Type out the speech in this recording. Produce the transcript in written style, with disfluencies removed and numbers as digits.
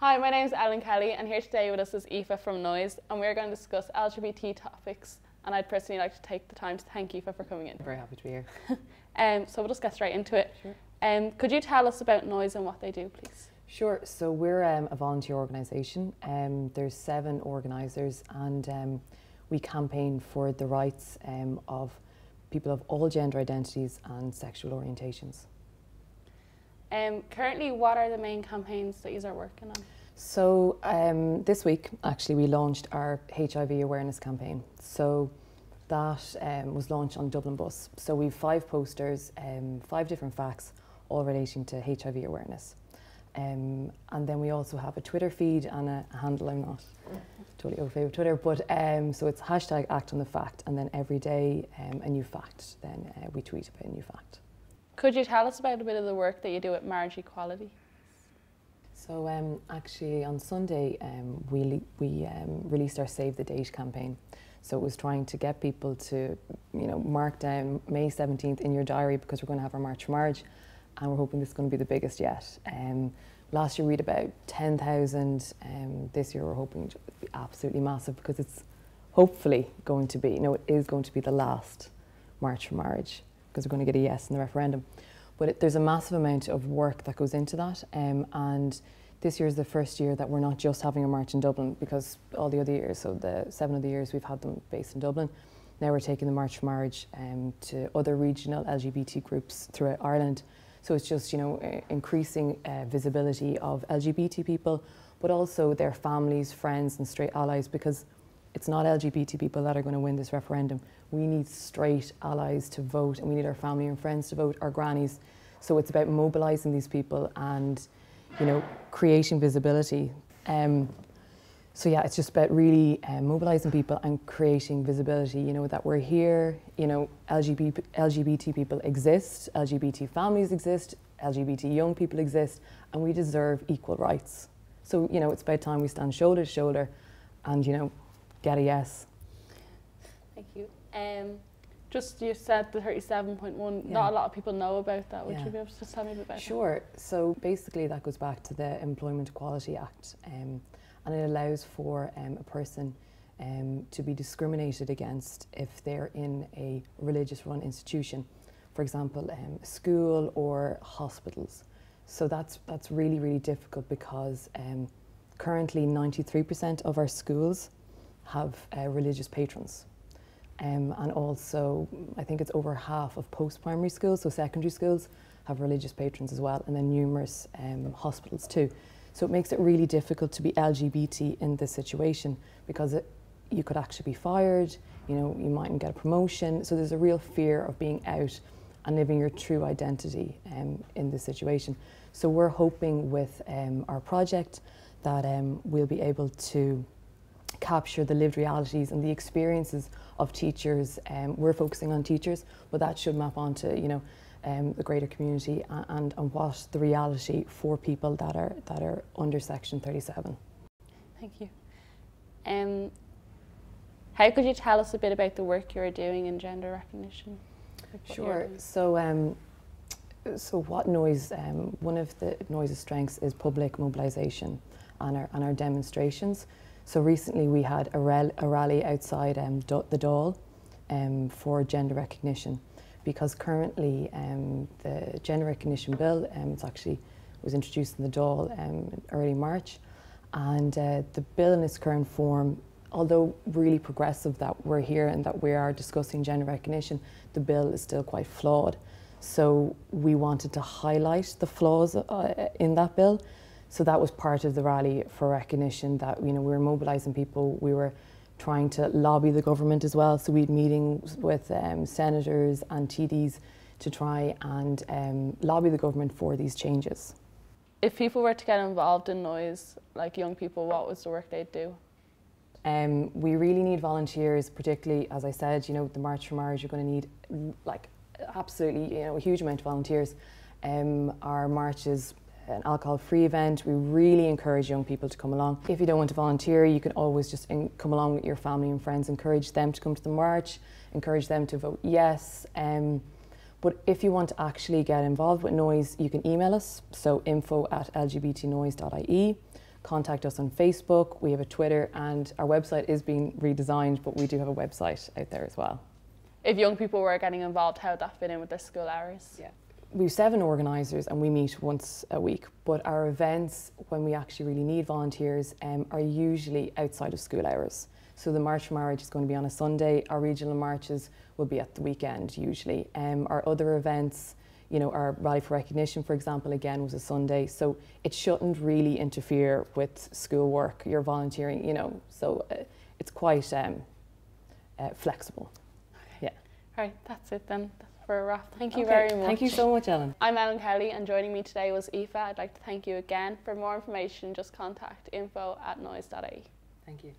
Hi, my name is Ellen Kelly and here today with us is Aoife from Noise, and we're going to discuss LGBT topics, and I'd personally like to take the time to thank Aoife for coming in. I'm very happy to be here. So we'll just get straight into it. Sure. Could you tell us about Noise and what they do, please? Sure, so we're a volunteer organisation. There's 7 organisers, and we campaign for the rights of people of all gender identities and sexual orientations. Currently, what are the main campaigns that you are working on? So this week, actually, we launched our HIV awareness campaign. So that was launched on Dublin Bus. So we've 5 posters, 5 different facts, all relating to HIV awareness. And then we also have a Twitter feed and a handle. I'm not totally au fait with Twitter, but so it's hashtag act on the fact, and then every day a new fact. Then we tweet about a new fact. Could you tell us about a bit of the work that you do at Marriage Equality? So actually on Sunday we released our Save the Date campaign. So it was trying to get people to mark down May 17th in your diary, because we're going to have our March for Marriage, and we're hoping this is going to be the biggest yet. Last year we had about 10,000. This year we're hoping to be absolutely massive, because it's hopefully going to be, it is going to be the last March for Marriage, because we're going to get a yes in the referendum. But there's a massive amount of work that goes into that, and this year is the first year that we're not just having a march in Dublin, because all the other years, so the 7 other years we've had them based in Dublin. Now we're taking the March for Marriage to other regional LGBT groups throughout Ireland. So it's just increasing visibility of LGBT people, but also their families, friends and straight allies, because it's not LGBT people that are going to win this referendum. We need straight allies to vote, and we need our family and friends to vote, our grannies. So it's about mobilising these people and, creating visibility. So yeah, it's just about really mobilising people and creating visibility, that we're here, LGBT people exist, LGBT families exist, LGBT young people exist, and we deserve equal rights. So, it's about time we stand shoulder to shoulder and, get a yes. Thank you. Just you said the 37.1, Yeah. Not a lot of people know about that. Would Yeah. you be able to just tell me a bit about that? Sure. So basically that goes back to the Employment Equality Act, and it allows for a person to be discriminated against if they're in a religious run institution, for example, a school or hospitals. So that's really, really difficult, because currently 93% of our schools have religious patrons. And also, I think it's over half of post-primary schools, so secondary schools, have religious patrons as well, and then numerous hospitals too. So it makes it really difficult to be LGBT in this situation, because you could actually be fired, you mightn't get a promotion. So there's a real fear of being out and living your true identity in this situation. So we're hoping with our project that we'll be able to capture the lived realities and the experiences of teachers. We're focusing on teachers, but that should map onto the greater community and what the reality for people that are under Section 37. Thank you. How could you tell us a bit about the work you're doing in gender recognition? Sure. So what Noise, one of the Noise's strengths is public mobilisation and our demonstrations. So recently we had a rally outside the Dáil for gender recognition, because currently the gender recognition bill was introduced in the Dáil in early March, and the bill in its current form, although really progressive that we're here and that we are discussing gender recognition, the bill is still quite flawed. So we wanted to highlight the flaws in that bill. So that was part of the rally for recognition, that we were mobilising people. We were trying to lobby the government as well. So we had meetings with senators and TDs to try and lobby the government for these changes. If people were to get involved in Noise, like young people, what was the work they'd do? We really need volunteers, particularly, as I said, the March for Marriage, you're going to need absolutely a huge amount of volunteers. Our march is an alcohol-free event. We really encourage young people to come along. If you don't want to volunteer, you can always just come along with your family and friends, encourage them to come to the march, encourage them to vote yes. But if you want to actually get involved with Noise, you can email us, so info@lgbtnoise.ie, contact us on Facebook, we have a Twitter, and our website is being redesigned, but we do have a website out there as well. If young people were getting involved, how would that fit in with their school hours? Yeah. We've 7 organisers and we meet once a week, but our events, when we actually really need volunteers, are usually outside of school hours. So the March for Marriage is going to be on a Sunday, our regional marches will be at the weekend usually. Our other events, you know, our Rally for Recognition, for example, again was a Sunday, so it shouldn't really interfere with school work, your volunteering, you know, so it's quite flexible. Okay. Yeah. All right, that's it then. For a wrap. Thank you Okay, very much. Thank you so much, Ellen. I'm Ellen Kelly and joining me today was Aoife. I'd like to thank you again. For more information, just contact info@noise.ie. Thank you.